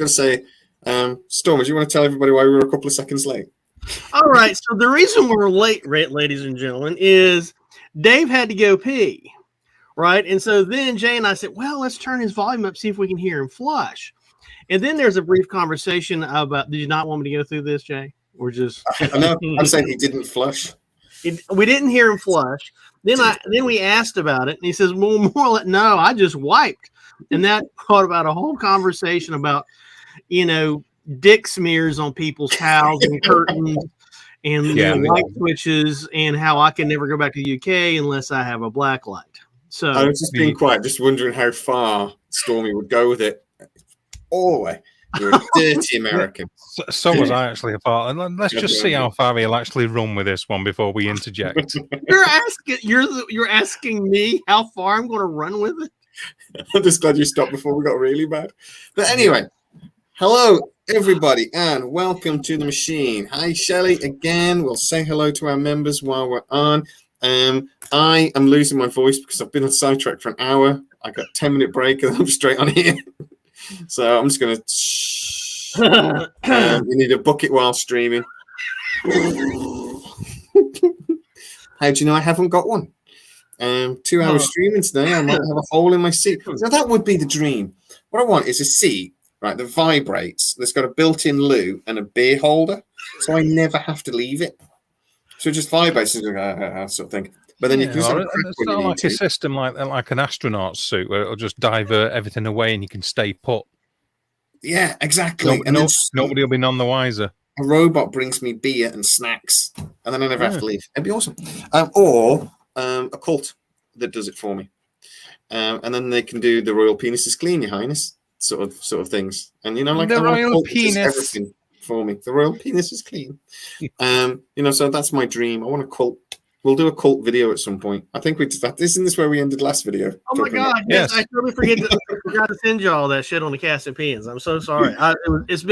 going to say, Storm, do you want to tell everybody why we were a couple of seconds late? All right. So the reason we're late, ladies and gentlemen, is Dave had to go pee. Right. And so then Jay and I said, well, let's turn his volume up, see if we can hear him flush. And then there's a brief conversation about, did you not want me to go through this, Jay? Or just. I know. I'm saying he didn't flush. We didn't hear him flush. Then we asked about it, and he says, well, no, I just wiped. And that brought about a whole conversation about, dick smears on people's towels and curtains and light switches and how I can never go back to the UK unless I have a black light. So I was just being quiet, just wondering how far Stormy would go with it. All the way. You're a dirty American. So was I actually, and let's just see how far he'll actually run with this one before we interject. You're asking me how far I'm going to run with it. I'm just glad you stopped before we got really bad. But anyway, hello everybody, and welcome to the machine. Hi Shelley again. We'll say hello to our members while we're on. I am losing my voice because I've been on sidetrack for an hour. I got a 10-minute break and I'm straight on here. So I'm just going to. We need a bucket while streaming. How do you know I haven't got one? 2 hours streaming today. I might have a hole in my seat. So that would be the dream. What I want is a seat, right, that vibrates, that's got a built-in loo and a beer holder, so I never have to leave it. So it just vibrates, sort of thing. But then you can it's not like a system like an astronaut suit where it'll just divert everything away and you can stay put. Yeah, exactly. Nobody will be none the wiser. A robot brings me beer and snacks, and then I never have to leave. It'd be awesome. Or a cult that does it for me, and then they can do the royal penis is clean, Your Highness, sort of things. And like the royal penis, everything for me. The royal penis is clean. So that's my dream. I want a cult. We'll do a cult video at some point. I think we did that. Isn't this where we ended last video? Oh my God! Yes, I totally forgot to send you all that shit on the cast opinions. I'm so sorry. It's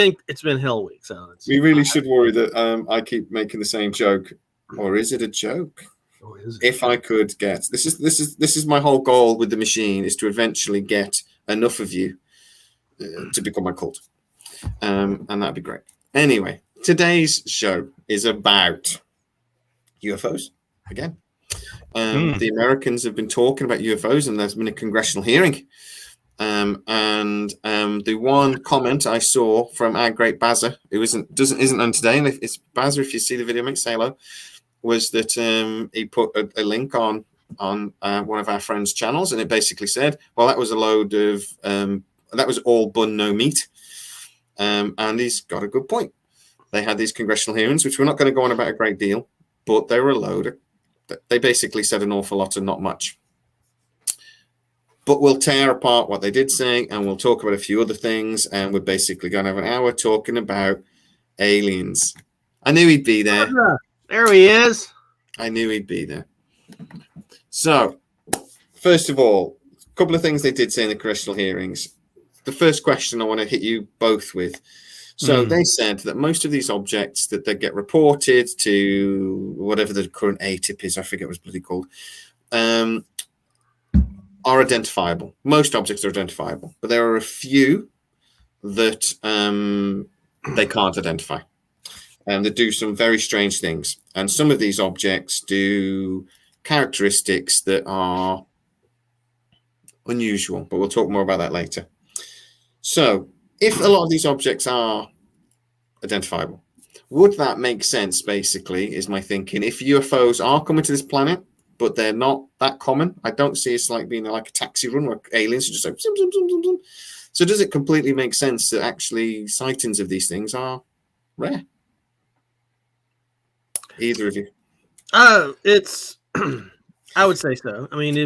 been hell week, so we really should worry that I keep making the same joke, or is it a joke? If I could get this is my whole goal with the machine, is to eventually get enough of you to become my cult, and that'd be great. Anyway, today's show is about UFOs. Again, the Americans have been talking about UFOs, and there's been a congressional hearing. And the one comment I saw from our great Bazza, who isn't on today, and it's Bazza, if you see the video, make say hello, was that he put a link on one of our friends' channels, and it basically said, well, that was a load of that was all bun no meat, and he's got a good point. They had these congressional hearings, which we're not going to go on about a great deal, but they were a load of. They basically said an awful lot and not much. But we'll tear apart what they did say, and we'll talk about a few other things, and we're basically going to have an hour talking about aliens. I knew he'd be there. There he is. I knew he'd be there. So, first of all, a couple of things they did say in the congressional hearings. The first question I want to hit you both with. So they said that most of these objects that they get reported to whatever the current ATIP is, I forget what it's bloody called, are identifiable. Most objects are identifiable, but there are a few that they can't identify. And they do some very strange things. And some of these objects do characteristics that are unusual, but we'll talk more about that later. So, if a lot of these objects are identifiable, would that make sense, basically, is my thinking? If UFOs are coming to this planet, but they're not that common, I don't see it's like being like a taxi run where aliens are just like, zoom, zoom, zoom, zoom, zoom. So does it completely make sense that actually sightings of these things are rare? Either of you? It's, I would say so. I mean,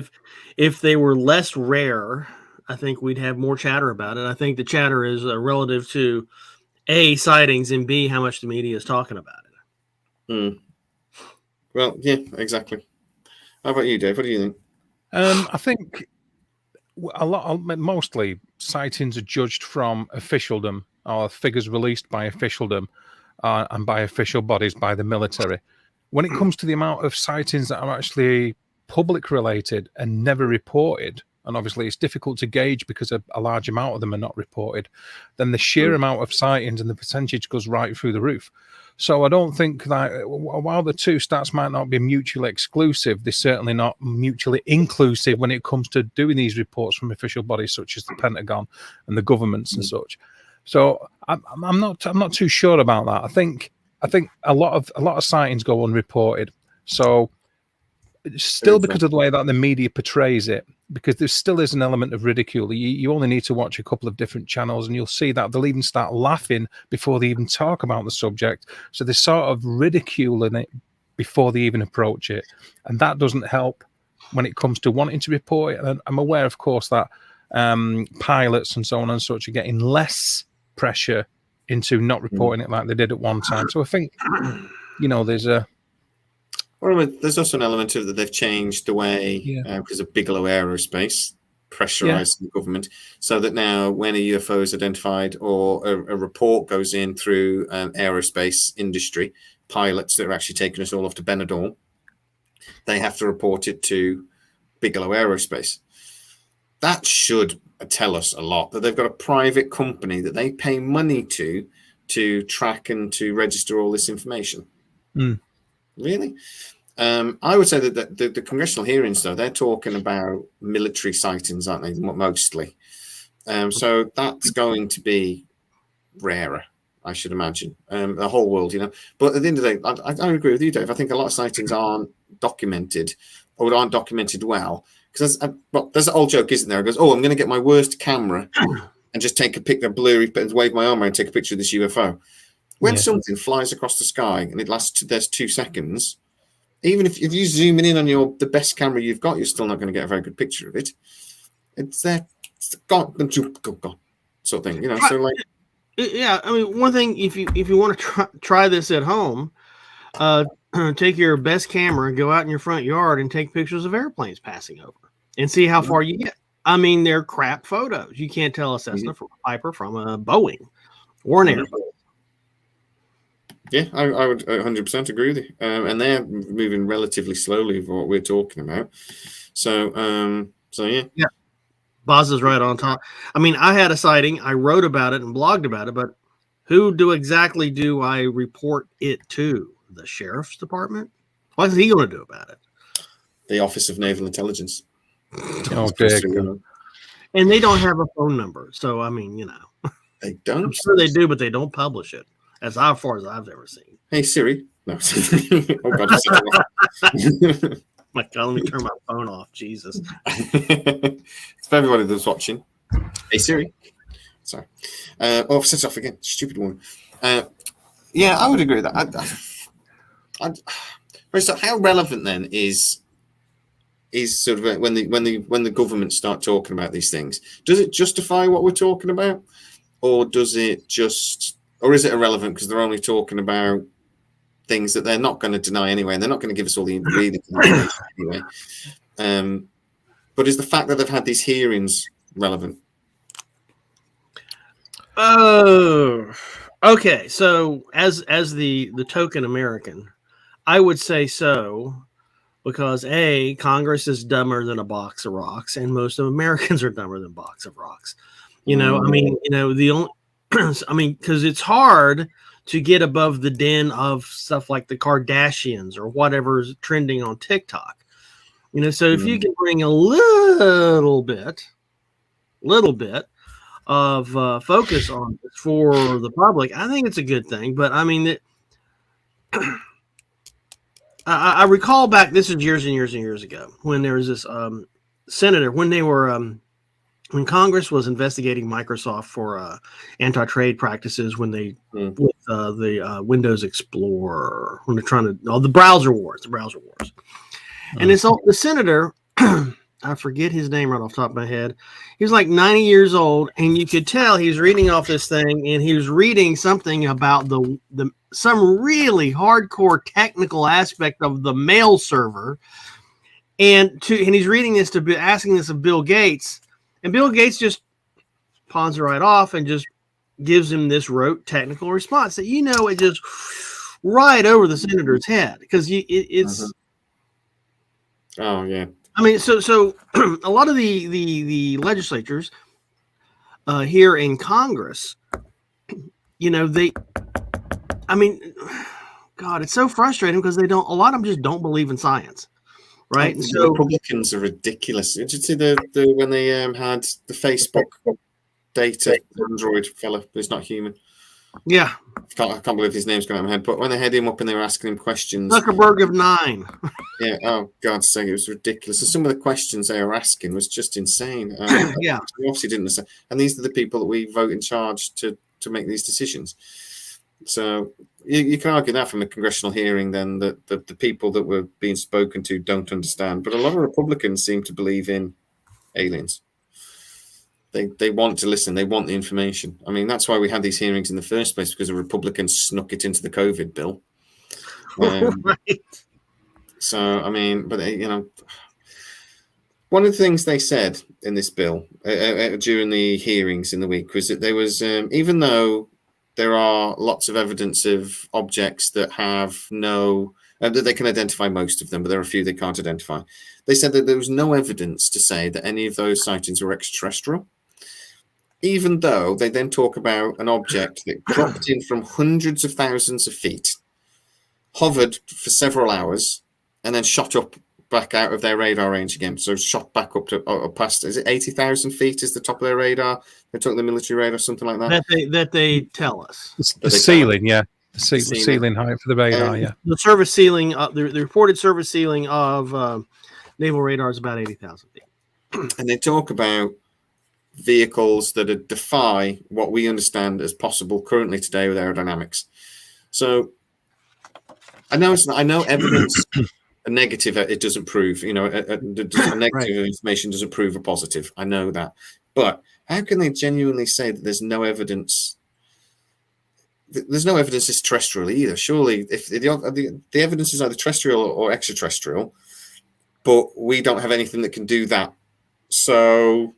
if they were less rare, I think we'd have more chatter about it. I think the chatter is relative to A, sightings, and B, how much the media is talking about it. Well, yeah, exactly. How about you, Dave? What do you think? I think mostly sightings are judged from officialdom or figures released by officialdom and by official bodies, by the military. When it comes to the amount of sightings that are actually public related and never reported, and obviously it's difficult to gauge because a large amount of them are not reported, then the sheer amount of sightings and the percentage goes right through the roof. So I don't think that while the two stats might not be mutually exclusive, they're certainly not mutually inclusive when it comes to doing these reports from official bodies such as the Pentagon and the governments and such. So I'm not too sure about that. I think a lot of sightings go unreported. So still because of the way that the media portrays it, because there still is an element of ridicule. You only need to watch a couple of different channels and you'll see that they'll even start laughing before they even talk about the subject. So they're sort of ridiculing it before they even approach it. And that doesn't help when it comes to wanting to report it. And I'm aware, of course, that pilots and so on and such are getting less pressure into not reporting it like they did at one time. So I think, there's a... Well, there's also an element of that they've changed the way, because of Bigelow Aerospace, pressurized the government, so that now when a UFO is identified or a report goes in through aerospace industry, pilots that are actually taking us all off to Benidorm, they have to report it to Bigelow Aerospace. That should tell us a lot, that they've got a private company that they pay money to track and to register all this information. Really? I would say that the congressional hearings, though, they're talking about military sightings, aren't they, mostly? So that's going to be rarer, I should imagine, the whole world, But at the end of the day, I agree with you, Dave. I think a lot of sightings aren't documented or aren't documented well. Because there's an old joke, isn't there? It goes, I'm going to get my worst camera and just take a picture, blurry, wave my arm around and take a picture of this UFO. When something flies across the sky and it lasts, there's 2 seconds, even if you zoom in on the best camera you've got, you're still not going to get a very good picture of it. It's there, gone, sort of thing, So like, yeah, I mean, one thing, if you want to try this at home, take your best camera and go out in your front yard and take pictures of airplanes passing over and see how far you get. I mean, they're crap photos. You can't tell a Cessna from a Piper from a Boeing or an Airbus. Yeah, I would 100% agree with you. And they're moving relatively slowly for what we're talking about. So yeah. Yeah. Boz is right on top. I mean, I had a sighting. I wrote about it and blogged about it, but who exactly do I report it to? The sheriff's department? What is he going to do about it? The Office of Naval Intelligence. And they don't have a phone number. So, I mean, They don't? I'm sure they do, but they don't publish it. As far as I've ever seen. Hey, Siri. No. Oh, God. My God, let me turn my phone off. Jesus. It's for everybody that's watching. Hey, Siri. Sorry. I've set off again. Stupid woman. Yeah, I would agree with that. So how relevant then is sort of when the government start talking about these things? Does it justify what we're talking about, or is it irrelevant because they're only talking about things that they're not going to deny anyway, and they're not going to give us all the ingredients anyway? But is the fact that they've had these hearings relevant? Oh, okay. So as the token American, I would say so, because Congress is dumber than a box of rocks, and most of Americans are dumber than a box of rocks. Because it's hard to get above the den of stuff like the Kardashians or whatever's trending on TikTok. So if you can bring a little bit of focus on this for the public, I think it's a good thing. But I mean, I recall back, this is years and years and years ago, when there was this senator, when they were when Congress was investigating Microsoft for anti-trade practices, when they with the Windows Explorer, when they're trying to the browser wars, and the senator, I forget his name right off the top of my head. He was like 90 years old, and you could tell he was reading off this thing, and he was reading something about some really hardcore technical aspect of the mail server, and he's reading this asking this of Bill Gates, and Bill Gates just pawns it right off and just gives him this rote technical response that it just right over the senator's head, because it's. Oh yeah. I mean, so a lot of the legislatures here in Congress, I mean, God, it's so frustrating because a lot of them just don't believe in science, right? The So Republicans are ridiculous. Did you see the when they had the Facebook data Android fella who's not human? yeah, I can't believe his name's going out of my head. But when they had him up and they were asking him questions, Zuckerberg of 9. yeah, oh God's sake, it was ridiculous. So some of the questions they were asking was just insane. Yeah, we obviously didn't understand. And these are the people that we vote in charge to make these decisions. So you can argue that from a congressional hearing, then that the people that were being spoken to don't understand. But a lot of Republicans seem to believe in aliens. They want to listen. They want the information. I mean, that's why we had these hearings in the first place, because the Republicans snuck it into the COVID bill. right. So, I mean, but one of the things they said in this bill during the hearings in the week was that there was, even though there are lots of evidence of objects that have that they can identify most of them, but there are a few they can't identify. They said that there was no evidence to say that any of those sightings were extraterrestrial, even though they then talk about an object that dropped in from hundreds of thousands of feet, hovered for several hours, and then shot up back out of their radar range again. So shot back up to past, is it 80,000 feet is the top of their radar? They took the military radar, something like that. That they tell us. The ceiling, yeah. The ceiling height for the radar, yeah. The service ceiling, the reported service ceiling of naval radar is about 80,000 feet. And they talk about vehicles that defy what we understand as possible currently today with aerodynamics. So I know evidence. A negative, it doesn't prove. A negative Right. information doesn't prove a positive. I know that, but how can they genuinely say that there's no evidence? There's no evidence it's terrestrial either. Surely, if the evidence is either terrestrial or extraterrestrial, but we don't have anything that can do that. So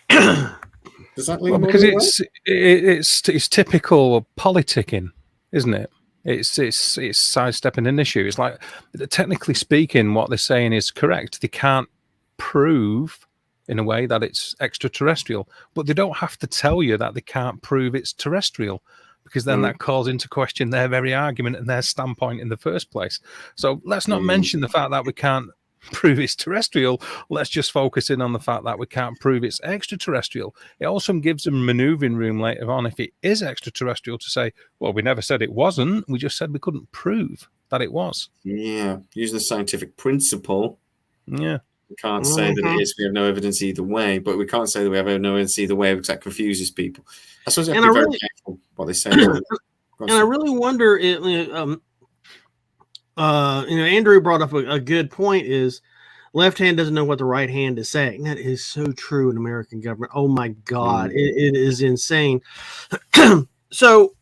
does that leave? Well, because it's typical politicking, isn't it? It's sidestepping an issue. It's like, technically speaking, what they're saying is correct. They can't prove in a way that it's extraterrestrial, but they don't have to tell you that they can't prove it's terrestrial, because then that calls into question their very argument and their standpoint in the first place. So let's not mention the fact that we can't prove it's terrestrial. Let's just focus in on the fact that we can't prove it's extraterrestrial. It also gives them maneuvering room later on, if it is extraterrestrial, to say, well, we never said it wasn't, we just said we couldn't prove that it was. Yeah, using the scientific principle. Yeah, we can't say that it is. We have no evidence either way, but we can't say that we have no evidence either way, because that confuses people. I suppose you have to be very careful what they say. And I really wonder, Andrew brought up a good point, is left hand doesn't know what the right hand is saying. That is so true in American government. Oh my God, it is insane. So,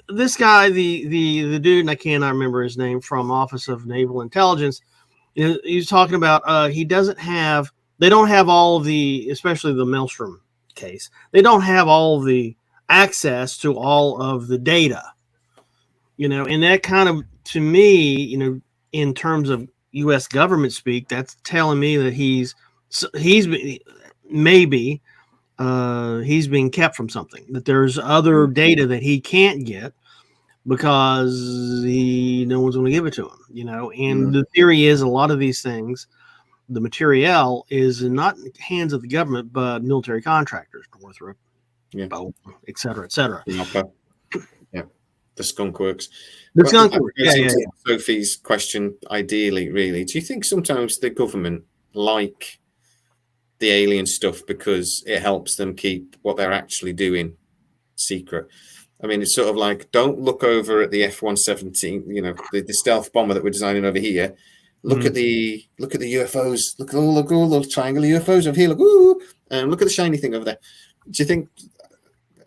this guy, the dude, and I cannot remember his name, from Office of Naval Intelligence, he's talking about they don't have all of the, especially the Maelstrom case, they don't have all of the access to all of the data, and that kind of, to me, in terms of U.S. government speak, that's telling me that he's being kept from something, that there's other data that he can't get because no one's going to give it to him, and the theory is a lot of these things, the material is not in the hands of the government, but military contractors, Northrop, et cetera, et cetera. Yeah, the skunk works. The skunk works. Yeah. Sophie's question, ideally, really, do you think sometimes the government like the alien stuff because it helps them keep what they're actually doing secret? I mean, it's sort of like, don't look over at the F-117, the stealth bomber that we're designing over here. Look at the UFOs. Look at all the triangular UFOs over here. Look at the shiny thing over there. Do you think?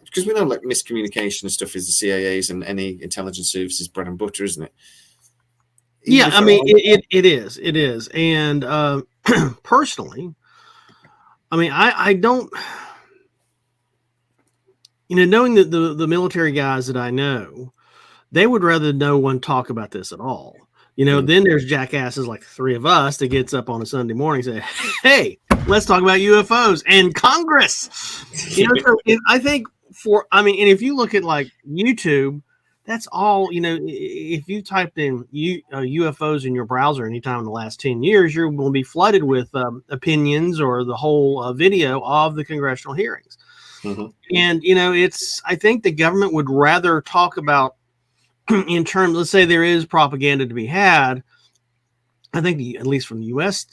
Because we know, like, miscommunication and stuff is the CIA's and any intelligence services bread and butter, isn't it? Yeah, I mean, it is. And personally, I mean, I don't, knowing that the military guys that I know, they would rather no one talk about this at all. Then there's jackasses like the three of us that gets up on a Sunday morning and say, hey, let's talk about UFOs and Congress. So I think and if you look at like YouTube, that's all, if you typed in UFOs in your browser anytime in the last 10 years, you're going to be flooded with opinions or the whole video of the congressional hearings. Mm-hmm. And, I think the government would rather talk about in terms, let's say there is propaganda to be had. I think at least from the U.S.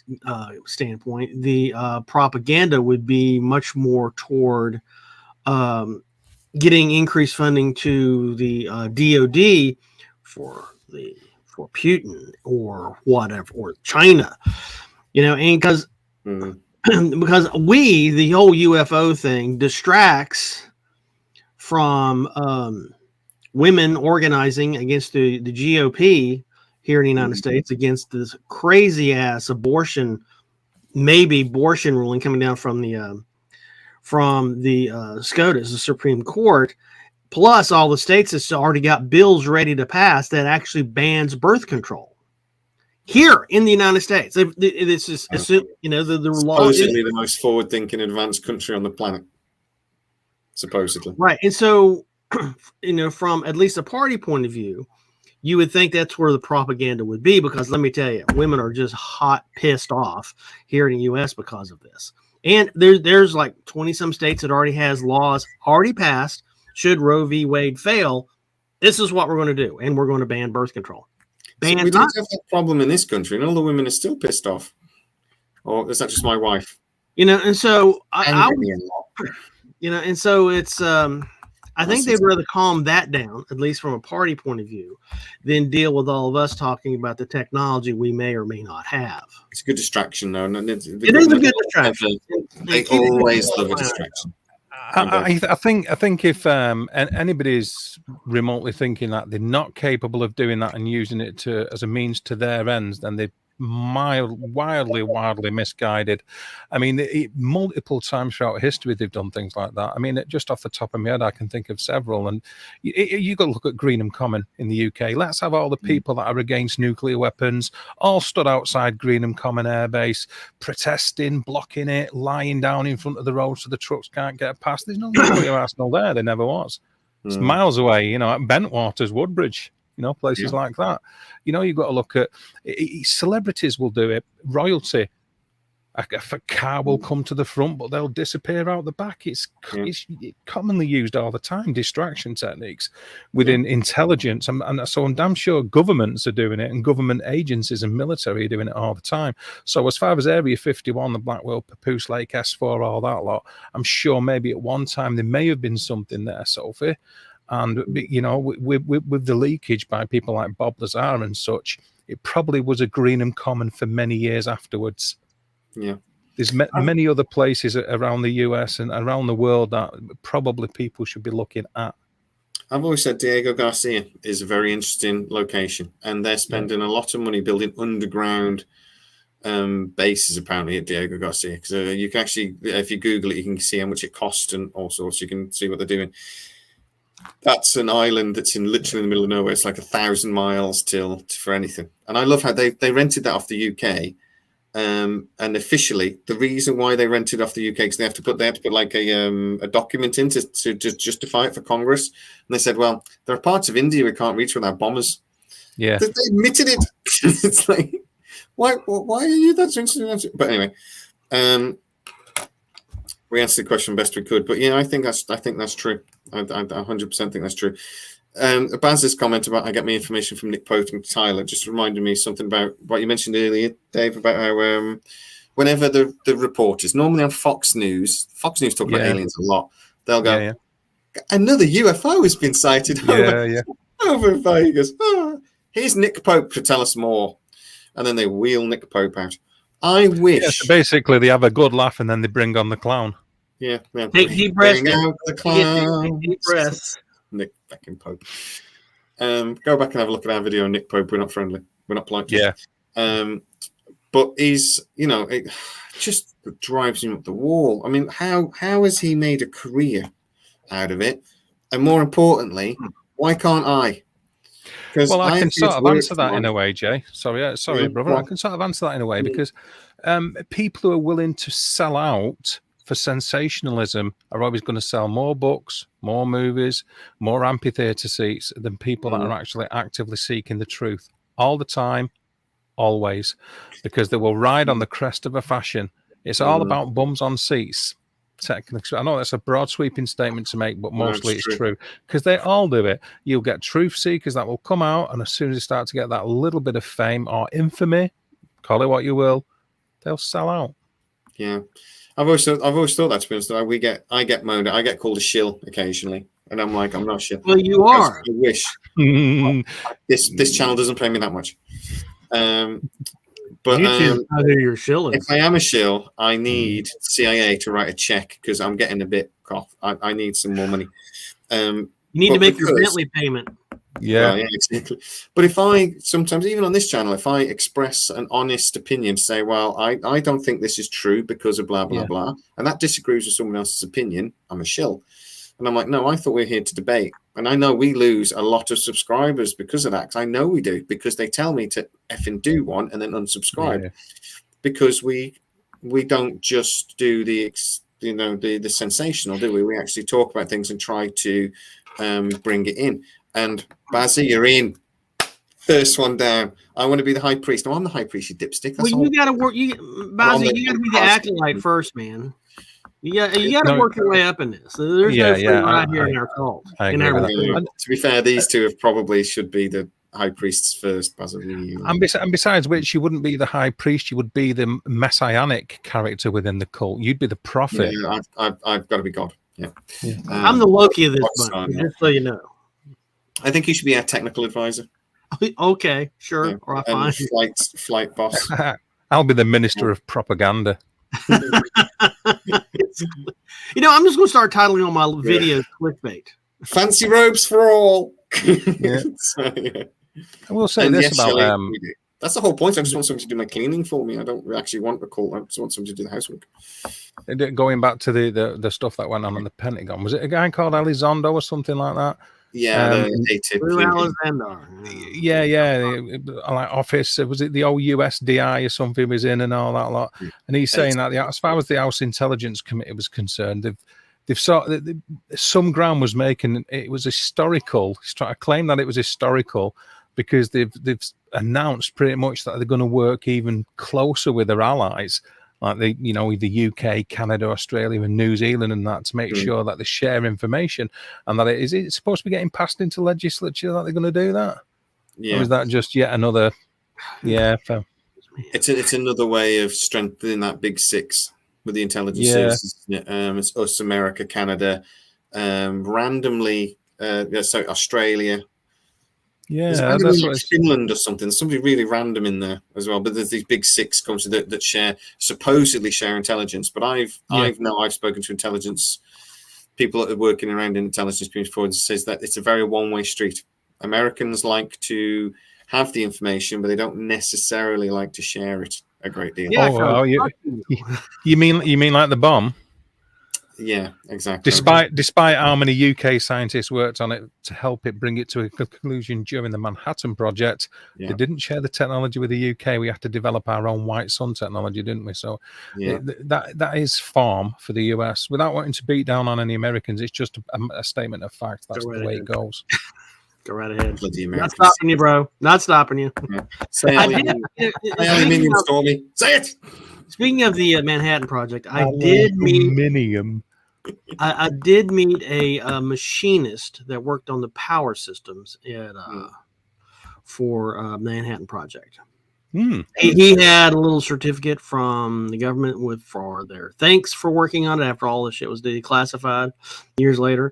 Standpoint, the propaganda would be much more toward getting increased funding to the DOD for Putin or whatever, or China, and because the whole UFO thing distracts from women organizing against the GOP here in the United States against this crazy ass abortion ruling coming down from the SCOTUS, the Supreme Court, plus all the states that's already got bills ready to pass that actually bans birth control here in the United States. It's just the law is supposedly the most forward-thinking, advanced country on the planet. Supposedly, right, and so from at least a party point of view, you would think that's where the propaganda would be, because let me tell you, women are just pissed off here in the U.S. because of this. And there's like 20 some states that already has laws already passed. Should Roe v. Wade fail, this is what we're going to do, and we're going to ban birth control. We don't have that problem in this country, and all the women are still pissed off. Or is that just my wife? And so and so it's I think they'd rather calm that down, at least from a party point of view, than deal with all of us talking about the technology we may or may not have. It's a good distraction, though. It is a good distraction. They always love a distraction. I think if anybody's remotely thinking that they're not capable of doing that and using it as a means to their ends, then they're wildly misguided. I mean, multiple times throughout history they've done things like that. I mean, just off the top of my head, I can think of several. And you got to look at Greenham Common in the UK. Let's have all the people that are against nuclear weapons all stood outside Greenham Common Air Base, protesting, blocking it, lying down in front of the road so the trucks can't get past. There's no nuclear arsenal there. There never was. It's miles away, at Bentwaters, Woodbridge. Places like that. You've got to look at celebrities will do it. Royalty, a car will come to the front, but they'll disappear out the back. It's commonly used all the time. Distraction techniques within intelligence, and so I'm damn sure governments are doing it, and government agencies and military are doing it all the time. So as far as Area 51, the Blackwell, Papoose Lake, S4, all that lot, I'm sure maybe at one time there may have been something there, Sophie. And, with the leakage by people like Bob Lazar and such, it probably was a Greenham Common for many years afterwards. Yeah. There's many other places around the US and around the world that probably people should be looking at. I've always said Diego Garcia is a very interesting location, and they're spending a lot of money building underground bases apparently at Diego Garcia, because you can actually, if you Google it, you can see how much it costs and all sorts. You can see what they're doing. That's an island that's literally in the middle of nowhere. It's like 1,000 miles for anything. And I love how they rented that off the UK. And officially, the reason why they rented off the UK, because they have to put like a document in to justify it for Congress. And they said, well, there are parts of India we can't reach without bombers. Yeah, they admitted it. It's like, why are you that interested? But anyway, we answered the question best we could. But I think that's true. I 100% think that's true. Baz's comment about I get my information from Nick Pope and Tyler just reminded me something about what you mentioned earlier, Dave, about how whenever the reporters, normally on Fox News talk about aliens a lot, they'll go, another UFO has been sighted over Vegas. Here's Nick Pope to tell us more. And then they wheel Nick Pope out. I wish. Yeah, so basically, they have a good laugh and then they bring on the clown. Yeah. Take deep breaths. Deep breaths. Nick fucking Pope. Go back and have a look at our video on Nick Pope. We're not friendly. We're not polite. Yeah. But he's, it just drives him up the wall. I mean, how has he made a career out of it? And more importantly, why can't I? Well, I can sort of answer that on... in a way, Jay. Sorry, brother. I can sort of answer that in a way because people who are willing to sell out for sensationalism are always going to sell more books, more movies, more amphitheater seats than people that are actually actively seeking the truth all the time, always, because they will ride on the crest of a fashion. It's all about bums on seats. Technically, I know that's a broad sweeping statement to make, but mostly it's true because they all do it. You'll get truth seekers that will come out, and as soon as they start to get that little bit of fame or infamy, call it what you will, they'll sell out. Yeah, I've always thought that, to be honest. I get moaned at. I get called a shill occasionally, and I'm like, I'm not a shill. Well, you are. I wish this channel doesn't pay me that much. But your shill is. If I am a shill, I need CIA to write a check because I'm getting a bit off. I need some more money. You need to make your Bentley payment. Yeah, exactly. But if I sometimes, even on this channel, if I express an honest opinion, say, well, I don't think this is true because of blah, blah, blah, and that disagrees with someone else's opinion, I'm a shill. And I'm like, no, I thought we were here to debate. And I know we lose a lot of subscribers because of that. I know we do, because they tell me to effing do one and then unsubscribe. Because we don't just do the sensational, do we? We actually talk about things and try to bring it in. And Bazzy, you're in. First one down. I want to be the high priest. No, I'm the high priest, you dipstick. Well, you got to work. Bazzy, you got to be the acolyte first, man. You got to work your way up in this. There's no free ride here in our cult. To be fair, these two should be the high priests first, Bazzy. And besides which, you wouldn't be the high priest. You would be the messianic character within the cult. You'd be the prophet. Yeah, I've got to be God. Yeah. I'm the Loki of this bunch, just so you know. I think you should be our technical advisor. Okay, sure. Yeah. Or fine. Flight boss. I'll be the minister of propaganda. I'm just going to start titling all my videos clickbait. Fancy robes for all. I will say this about that's the whole point. I just want someone to do my cleaning for me. I don't actually want the call. I just want someone to do the housework. Going back to the stuff that went on in the Pentagon, was it a guy called Elizondo or something like that? Yeah, like office. Was it the old USDI or something was in and all that lot? And he's saying that as far as the House Intelligence Committee was concerned, some ground was making. It was historical. He's trying to claim that it was historical because they've announced pretty much that they're going to work even closer with their allies, like the UK, Canada, Australia, and New Zealand, and that, to make sure that they share information, and that it's supposed to be getting passed into legislature that they're going to do that. Yeah, or is that just yet another? Yeah, it's another way of strengthening that big six with the intelligence services. It's us, America, Canada, randomly, so Australia. Yeah, that's Finland or something. There's something really random in there as well. But there's these big six countries that supposedly share intelligence. But I've spoken to intelligence people that are working around in intelligence before, and says that it's a very one-way street. Americans like to have the information, but they don't necessarily like to share it a great deal. Yeah, you mean like the bomb? Yeah, exactly. Despite how many UK scientists worked on it to help it bring it to a conclusion during the Manhattan Project, they didn't share the technology with the UK. We had to develop our own white sun technology, didn't we? So that is farm for the US. Without wanting to beat down on any Americans, it's just a statement of fact. That's the way it goes. Go right ahead. Not stopping you, bro. Not stopping you. Yeah. Say aluminium, Stormy. Say it. Speaking of the Manhattan Project, I did meet a machinist that worked on the power systems for Manhattan Project. He had a little certificate from the government for their thanks for working on it after all this shit was declassified years later.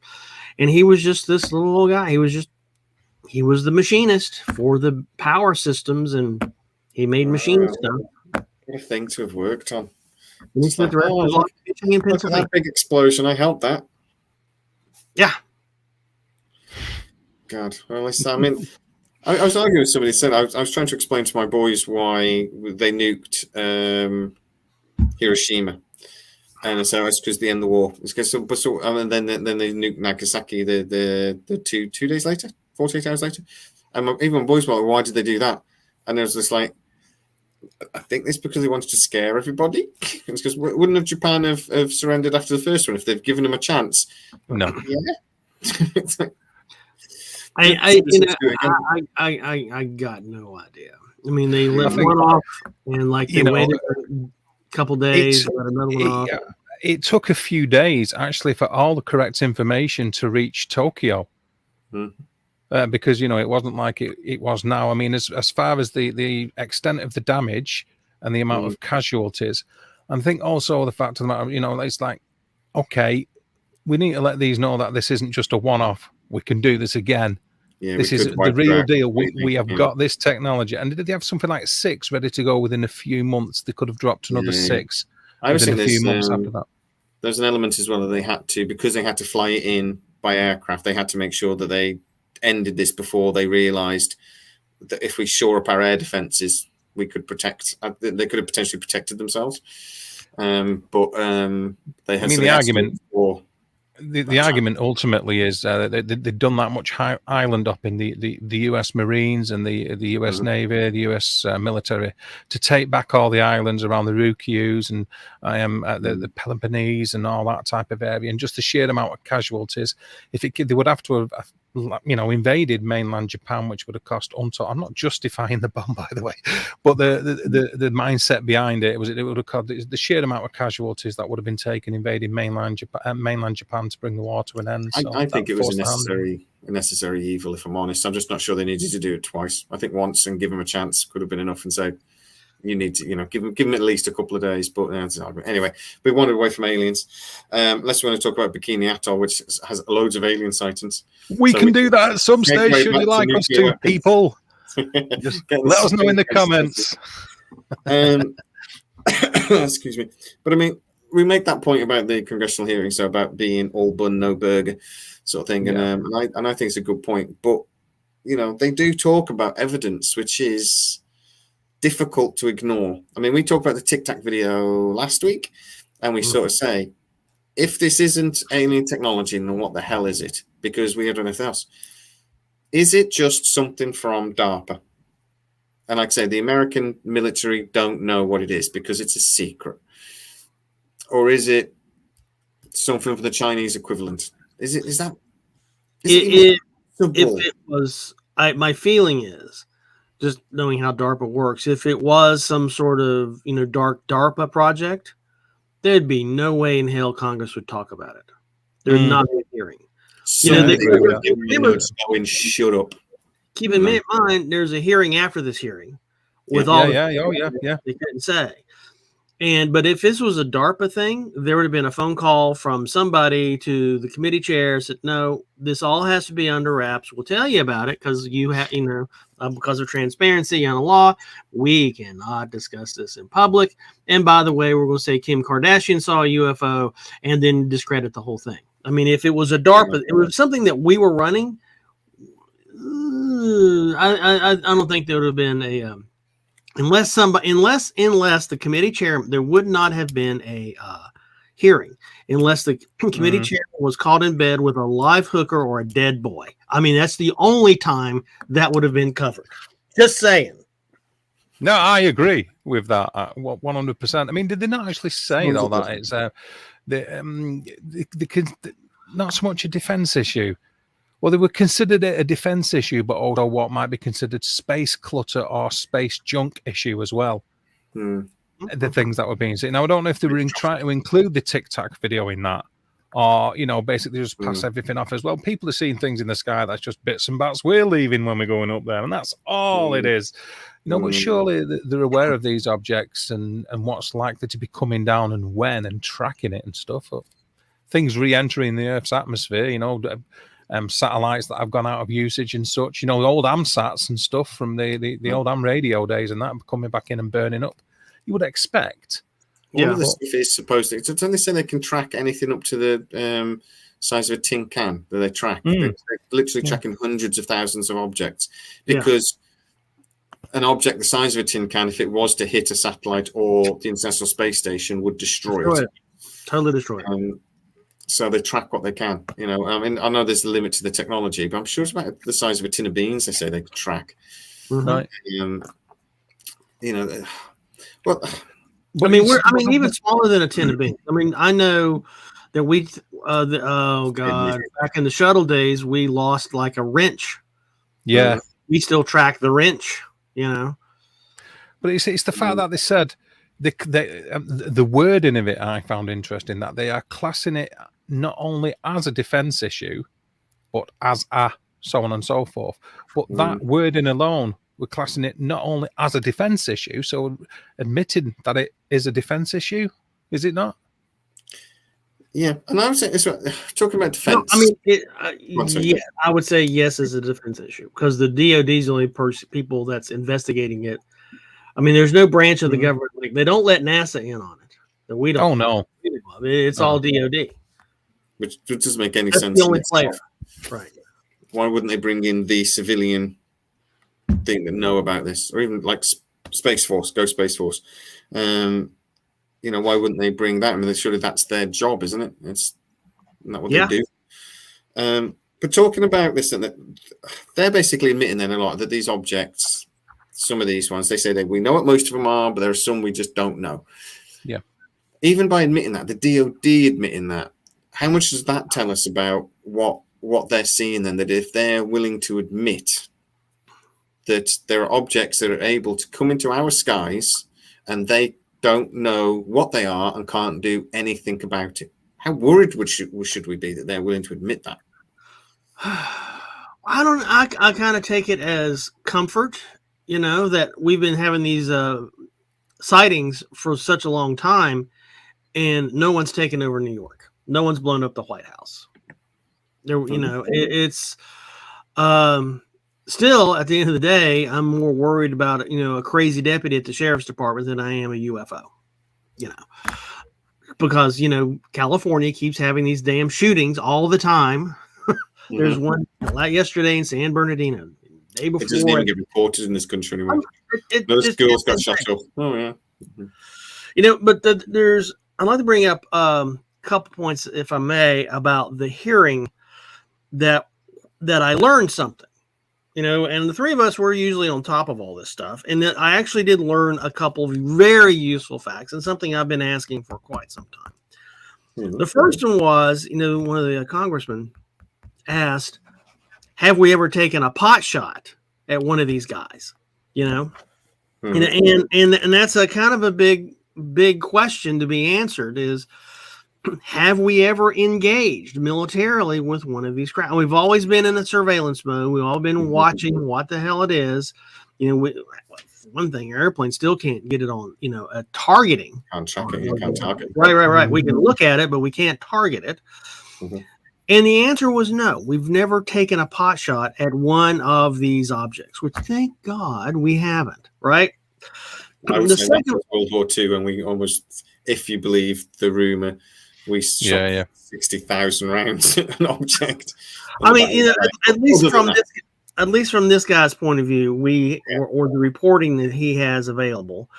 And he was just this little old guy. He was the machinist for the power systems, and he made machine stuff. What a thing to have worked on. Look at that big explosion. I helped that. Yeah. God. Well, I mean, I was arguing with somebody. Said I was trying to explain to my boys why they nuked Hiroshima, and so it's because the end of the war. It's because and then they nuked Nagasaki the 2 days later, 48 hours later. And even my boys were like, why did they do that? And there was this like, I think it's because they wanted to scare everybody. It's because wouldn't have Japan have surrendered after the first one if they've given them a chance? No. Yeah. I got no idea. I mean, they let one off, and like they waited a couple days, let another one off. It took a few days actually for all the correct information to reach Tokyo, because it wasn't like it was now. I mean, as far as the extent of the damage and the amount of casualties, and I think also the fact of the matter, it's like, okay, we need to let these know that this isn't just a one-off. We can do this again. Yeah, this is the real deal. We have got this technology. And did they have something like 6 ready to go within a few months? They could have dropped another 6 within a few months after that. There's an element as well that they had to, because they had to fly it in by aircraft, they had to make sure that they ended this before they realized that if we shore up our air defenses, we could protect. They could have potentially protected themselves. But they had the argument. The argument ultimately is they've done that much island up in the U.S. Marines and the U.S. Navy, the U.S. military, to take back all the islands around the Ryukyus and the Peloponnese and all that type of area, and just the sheer amount of casualties. They would have to have invaded mainland Japan, which would have cost untold. I'm not justifying the bomb, by the way, but the mindset behind it would have cost the sheer amount of casualties that would have been taken invading mainland Japan to bring the war to an end. So I think it was a necessary evil, if I'm honest. I'm just not sure they needed to do it twice. I think once and give them a chance could have been enough, and say you need to, give them at least a couple of days. But anyway, we wandered away from aliens. Let's want to talk about Bikini Atoll, which has loads of alien sightings. We can do that at some stage. Should you like us to, people? Just let us know in the comments. Excuse me. But I mean, we make that point about the congressional hearing, so about being all bun, no burger sort of thing. And I think it's a good point. But, they do talk about evidence, which is difficult to ignore. I mean, we talked about the Tic Tac video last week, and we sort of say, if this isn't alien technology, then what the hell is it? Because we have done anything else. Is it just something from DARPA? And like I say, the American military don't know what it is because it's a secret. Or is it something for the Chinese equivalent? If it was, my feeling is, just knowing how DARPA works, if it was some sort of dark DARPA project, there'd be no way in hell Congress would talk about it. There's not a hearing. They were going, shut up. Keep in mind, there's a hearing after this hearing with they couldn't say. But if this was a DARPA thing, there would have been a phone call from somebody to the committee chair said, no, this all has to be under wraps. We'll tell you about it because you have, because of transparency on the law, we cannot discuss this in public. And by the way, we're going to say Kim Kardashian saw a UFO and then discredit the whole thing. I mean, if it was a DARPA, it was something that we were running. I don't think there would have been a unless the committee chair, there would not have been a hearing unless the committee chair was caught in bed with a live hooker or a dead boy. I mean, that's the only time that would have been covered. Just saying. No, I agree with that 100%. I mean, did they not actually say though that it's not so much a defense issue? Well, they were considered it a defense issue, but also what might be considered space clutter or space junk issue as well. The things that were being said. Now, I don't know if they were trying to include the Tic Tac video in that, or basically just pass everything off as well. People are seeing things in the sky that's just bits and bats we're leaving when we're going up there, and that's all it is. But surely they're aware of these objects and what's likely to be coming down and when, and tracking it and stuff. Things re-entering the Earth's atmosphere, satellites that have gone out of usage and such, old AMSATs and stuff from the old AM radio days and that coming back in and burning up. You would expect. All of this stuff is supposed to. Don't they say they can track anything up to the size of a tin can that they track? They're literally tracking hundreds of thousands of objects because an object the size of a tin can, if it was to hit a satellite or the International Space Station, would destroy it. Totally destroy it. So they track what they can. You know, I mean, I know there's a limit to the technology, but I'm sure it's about the size of a tin of beans. They say they can track. Right. You know, well, I mean, even smaller than a tin of beans. I mean, I know that back in the shuttle days, we lost like a wrench. Yeah. We still track the wrench, you know. But it's the fact that they said the wording of it I found interesting, that they are classing it not only as a defense issue, but as a so on and so forth. But that wording alone, we're classing it not only as a defense issue, so admitting that it is a defense issue, is it not? Yeah, and I would say it's talking about defense. No, I mean, I would say yes is a defense issue because the DoD is the only people that's investigating it. I mean, there's no branch of the government. Like, they don't let NASA in on it. That we don't. Oh no, it's all DoD. Which doesn't make any That's sense. The only player, right? Why wouldn't they bring in the civilian thing that know about this, or even like Space Force, Go Space Force? You know, why wouldn't they bring that? I mean, surely that's their job, isn't it? Isn't that what they do? But talking about this, and they're basically admitting then a lot that these objects, some of these ones, they say that we know what most of them are, but there are some we just don't know. Yeah. Even by admitting that, the DoD admitting that, how much does that tell us about what they're seeing then? That if they're willing to admit that there are objects that are able to come into our skies and they don't know what they are and can't do anything about it, how worried should we be that they're willing to admit that? I kind of take it as comfort, you know, that we've been having these sightings for such a long time, and no one's taken over New York. No one's blown up the White House. There, you know, it's still at the end of the day, I'm more worried about, you know, a crazy deputy at the sheriff's department than I am a UFO. You know, because, you know, California keeps having these damn shootings all the time. There's one like yesterday in San Bernardino. The day before, it doesn't even get reported in this country anymore. No schools got shut up. Oh yeah. You know, but I'd like to bring up a couple points, if I may, about the hearing that I learned something. You know, and the three of us were usually on top of all this stuff. And that I actually did learn a couple of very useful facts and something I've been asking for quite some time. The first one was, you know, one of the congressmen asked, have we ever taken a pot shot at one of these guys? You know, and that's a kind of a big question to be answered is, have we ever engaged militarily with one of these crowds? We've always been in a surveillance mode. We've all been watching what the hell it is. You know, one thing, airplanes still can't get it on, you know, targeting. Can't track it. You can't target. Right. We can look at it, but we can't target it. And the answer was no. We've never taken a pot shot at one of these objects, which thank God we haven't, right? I would say that was World War II, and we almost, if you believe the rumor, we shot 60,000 rounds at an object. I mean, you know, at least from this guy's point of view, or the reporting that he has available,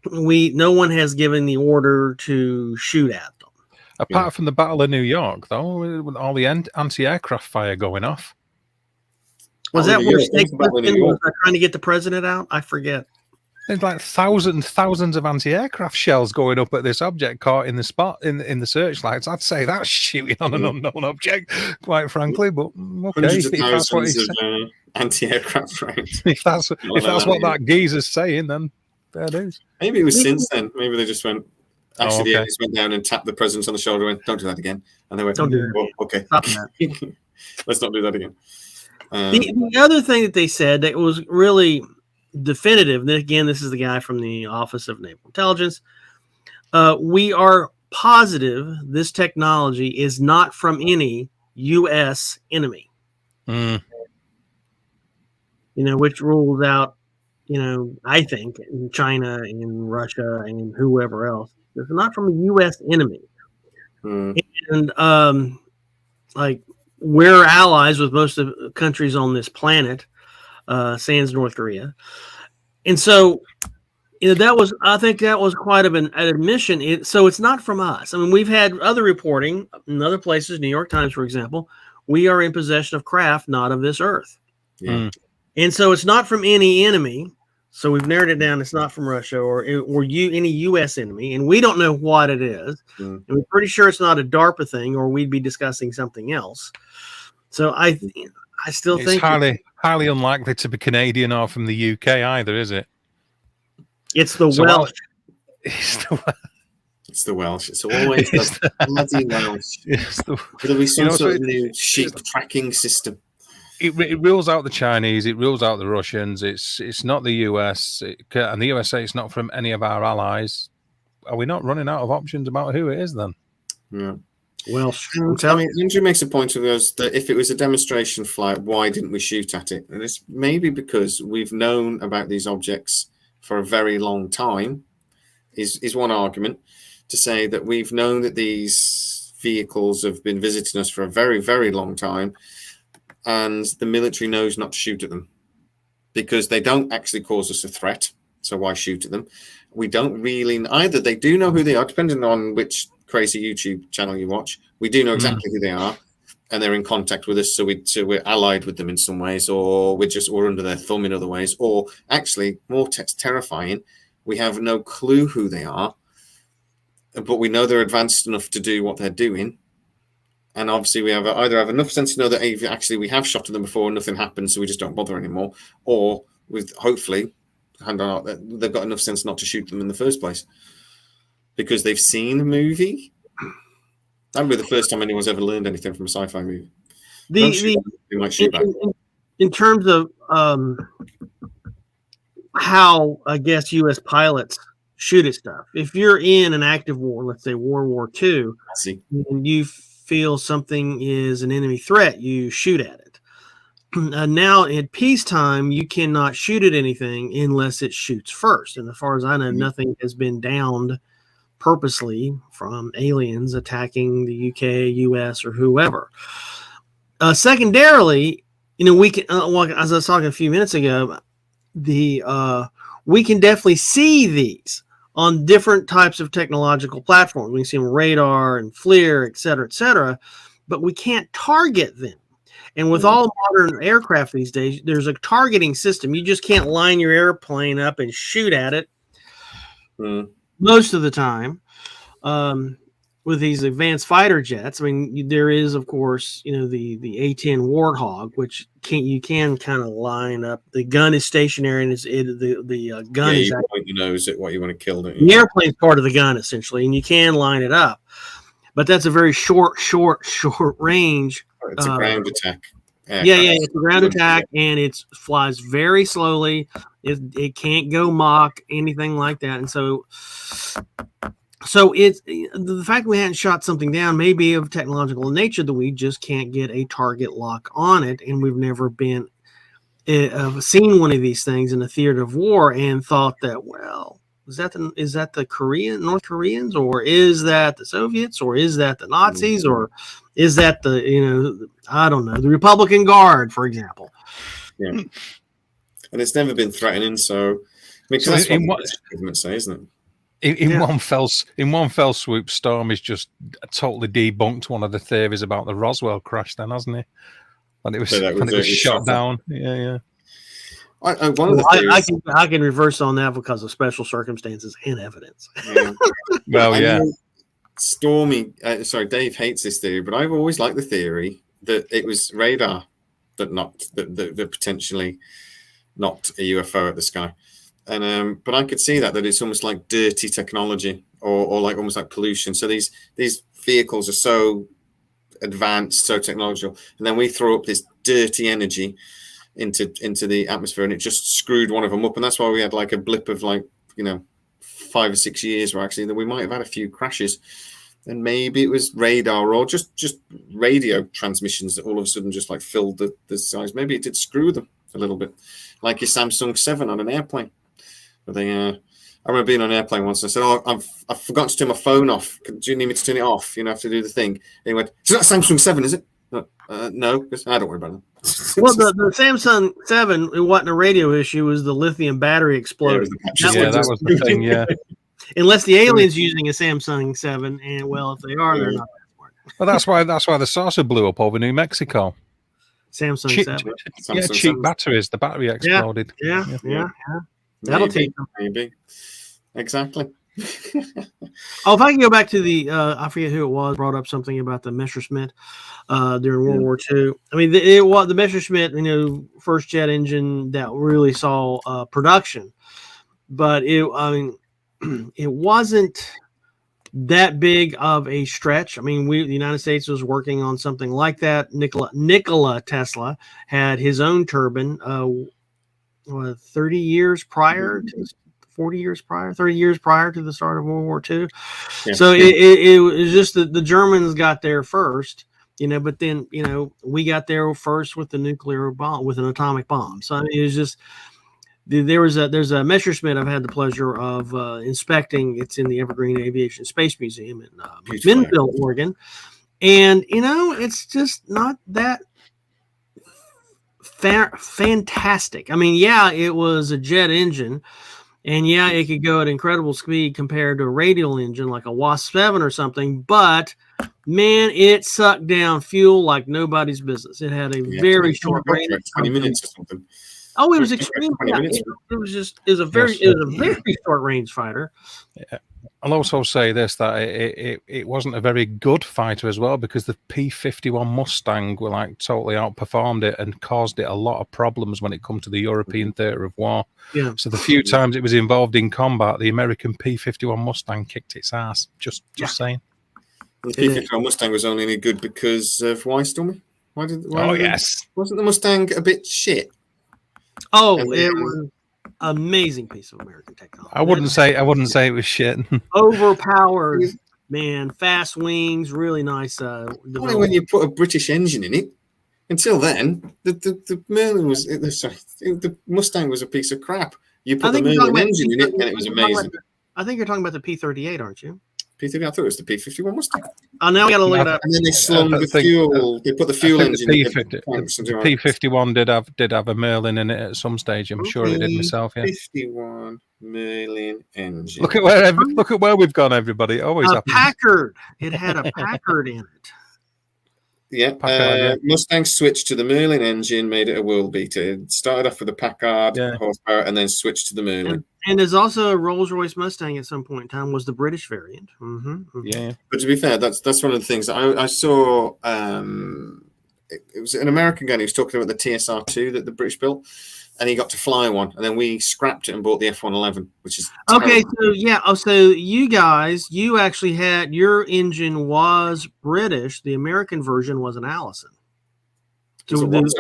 no one has given the order to shoot at them. Apart from the Battle of New York, though, with all the anti-aircraft fire going off. Was that where Snake was trying to get the president out? I forget. There's like thousands of anti-aircraft shells going up at this object caught in the spot in the searchlights. I'd say that's shooting on an unknown object, quite frankly. But okay, hundreds of thousands of anti-aircraft rounds. If that's what that geezer's saying, then fair dues. Maybe it was since then. Maybe they just went. Actually, the aliens went down and tapped the president on the shoulder and went, "Don't do that again." And they went, "Don't do that." Okay, let's not do that again. The other thing that they said that was really definitive, and again, this is the guy from the Office of Naval Intelligence. We are positive this technology is not from any U.S. enemy. You know, which rules out, you know, I think China and Russia and whoever else. It's not from a U.S. enemy. And like we're allies with most of the countries on this planet, sans North Korea. And so I think that was quite of an admission. So it's not from us. I mean, we've had other reporting in other places, New York Times, for example. We are in possession of craft not of this earth. Yeah. And so it's not from any enemy. So we've narrowed it down. It's not from Russia or any U.S. enemy, and we don't know what it is. And we're pretty sure it's not a DARPA thing, or we'd be discussing something else. So I still think it's highly unlikely to be Canadian or from the UK either, is it? It's the Welsh. It's the Welsh. It's always the bloody Welsh. It'll be some sort of new sheep tracking system. It rules out the Chinese. It rules out the Russians. It's not the US, and the USA. It's not from any of our allies. Are we not running out of options about who it is then? Yeah. Well, I mean, Andrew makes a point of us that if it was a demonstration flight, why didn't we shoot at it? And it's maybe because we've known about these objects for a very long time. Is one argument to say that we've known that these vehicles have been visiting us for a very, very long time. And the military knows not to shoot at them because they don't actually cause us a threat. So why shoot at them? We don't really either. They do know who they are, depending on which crazy YouTube channel you watch. We do know exactly who they are, and they're in contact with us. So we're allied with them in some ways, or we're under their thumb in other ways. Or actually, more terrifying, we have no clue who they are, but we know they're advanced enough to do what they're doing. And obviously, we either have enough sense to know that actually we have shot at them before and nothing happened, so we just don't bother anymore, or with hopefully, they've got enough sense not to shoot them in the first place because they've seen a movie. That'd be the first time anyone's ever learned anything from a sci-fi movie. In terms of how I guess U.S. pilots shoot at stuff, if you're in an active war, let's say World War II, and you feel something is an enemy threat, you shoot at it. Now, at peacetime, you cannot shoot at anything unless it shoots first. And as far as I know, nothing has been downed purposely from aliens attacking the UK, US, or whoever. Secondarily, we can, as I was talking a few minutes ago, we can definitely see these on different types of technological platforms. We can see them radar and FLIR, et cetera, but we can't target them. And with all modern aircraft these days, there's a targeting system. You just can't line your airplane up and shoot at it most of the time. With these advanced fighter jets, I mean, there is, of course, the A-10 Warthog, which you can kind of line up. The gun is stationary, and the gun is you know what you want to kill. Don't you? The airplane's part of the gun essentially, and you can line it up. But that's a very short range. It's a ground attack. It's a ground attack, and it flies very slowly. It can't go Mach, anything like that, and so it's the fact we hadn't shot something down may be of technological nature that we just can't get a target lock on it, and we've never been seen one of these things in a theater of war and thought that, well, is that the North Koreans, or is that the Soviets, or is that the Nazis, or is that I don't know, the Republican Guard, for example. Yeah, and it's never been threatening. So, that's what the government say, isn't it? In one fell swoop, Stormy's just totally debunked one of the theories about the Roswell crash, then, hasn't he? When it was shot down. Yeah. I can reverse on that because of special circumstances and evidence. Yeah. Well, yeah. Dave hates this theory, but I've always liked the theory that it was radar that potentially knocked a UFO at the sky. And but I could see that it's almost like dirty technology or like almost like pollution. So these vehicles are so advanced, so technological, and then we throw up this dirty energy into the atmosphere, and it just screwed one of them up. And that's why we had like a blip of 5 or 6 years where actually that we might have had a few crashes, and maybe it was radar or just radio transmissions that all of a sudden just like filled the size. Maybe it did screw them a little bit, like your Samsung 7 on an airplane. But I remember being on an airplane once, and I said, I've forgotten to turn my phone off. Do you need me to turn it off? I have to do the thing. And he went, it's not Samsung 7, is it? No, because I don't worry about them. Well, the Samsung 7, it wasn't a radio issue. It was the lithium battery exploded. That was the thing, yeah. Unless the alien's using a Samsung 7, and well, if they are, they're not that smart. Well, that's why the saucer blew up over New Mexico. Samsung 7. Yeah, cheap batteries. The battery exploded. Yeah. That'll take them. Maybe. Exactly. Oh, if I can go back to the, I forget who it was, brought up something about the Messerschmitt during World War II. I mean, it was the Messerschmitt, first jet engine that really saw production, but it wasn't that big of a stretch. I mean, the United States was working on something like that. Nikola Tesla had his own turbine 30 years prior to 40 years prior, 30 years prior to the start of World War II. Yeah. So it was just that the Germans got there first, but then, we got there first with the nuclear bomb, with an atomic bomb. So I mean, it was just, there's a Messerschmitt I've had the pleasure of inspecting. It's in the Evergreen Aviation Space Museum in McMinnville, Oregon. And, it's just not that fantastic. I mean, yeah, it was a jet engine. And yeah, it could go at incredible speed compared to a radial engine like a Wasp 7 or something. But man, it sucked down fuel like nobody's business. It had a very short range, 20 minutes or something. Oh, it was extreme. Yeah, it was a very short range fighter. Yeah. I'll also say this, that it wasn't a very good fighter as well, because the P-51 Mustang totally outperformed it and caused it a lot of problems when it comes to the European theatre of war. Yeah. So the few times it was involved in combat, the American P-51 Mustang kicked its ass. Just saying. The P-51 Mustang was only any good because of why, Stormy? Yes. Wasn't the Mustang a bit shit? Oh, it was amazing piece of American technology. I wouldn't say it was shit. Overpowered, man. Fast wings, really nice. Only when you put a British engine in it. Until then, the Merlin was the Mustang was a piece of crap. You put the Merlin engine in it, and it was amazing. I think you're talking about the P-38, aren't you? P-38, I thought it was the P-51 Mustang. Oh, now we got to look it up. And then they slung the fuel. They put the fuel engine. The P-51 did have a Merlin in it at some stage. I'm sure it did myself. Yeah. P-51 Merlin engine. Look at where we've gone, everybody. It always happens. Packard. It had a Packard in it. Yeah, Mustang switched to the Merlin engine, made it a world beater. It started off with the Packard horsepower, and then switched to the Merlin. And there's also a Rolls-Royce Mustang at some point in time was the British variant. Mm-hmm. Yeah, but to be fair, that's one of the things that I saw. It was an American guy. He was talking about the TSR-2 that the British built, and he got to fly one, and then we scrapped it and bought the F-111, which is okay. So so you guys, you actually had your engine was British. The American version was an Allison. So was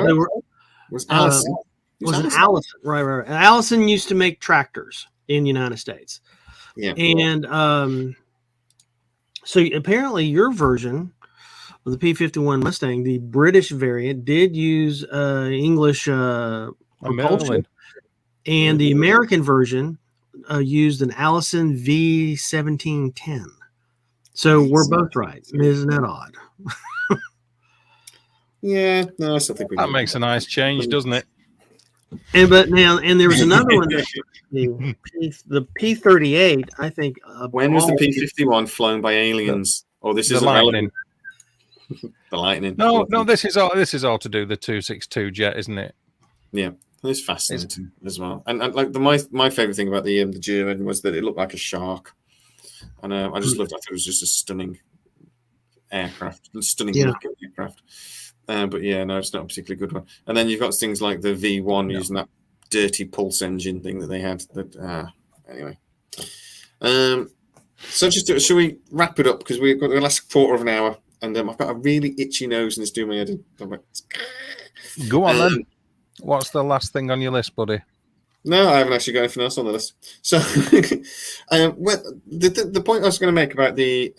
Allison. Was an Allison, right? And Allison used to make tractors in the United States. Yeah. And so apparently your version of the P-51 Mustang, the British variant, did use English propulsion, and the American version used an Allison V1710. So we're both right. Isn't that odd? Yeah, no, I still think that makes a nice change, doesn't it? And there was another one, the P-38. I think. When was the P-51 flown by aliens? This is the Lightning. The Lightning. No. This is all to do with the 262 jet, isn't it? Yeah, it's fascinating as well. And like my favorite thing about the German was that it looked like a shark, and I just loved. I thought it was just a stunning aircraft, looking aircraft. But yeah, no, it's not a particularly good one. And then you've got things like the V1 using that dirty pulse engine thing that they had. Anyway. So shall we wrap it up, because we've got the last quarter of an hour, and I've got a really itchy nose and it's doing my head in. Go on then. What's the last thing on your list, buddy? No, I haven't actually got anything else on the list. So the point I was going to make about the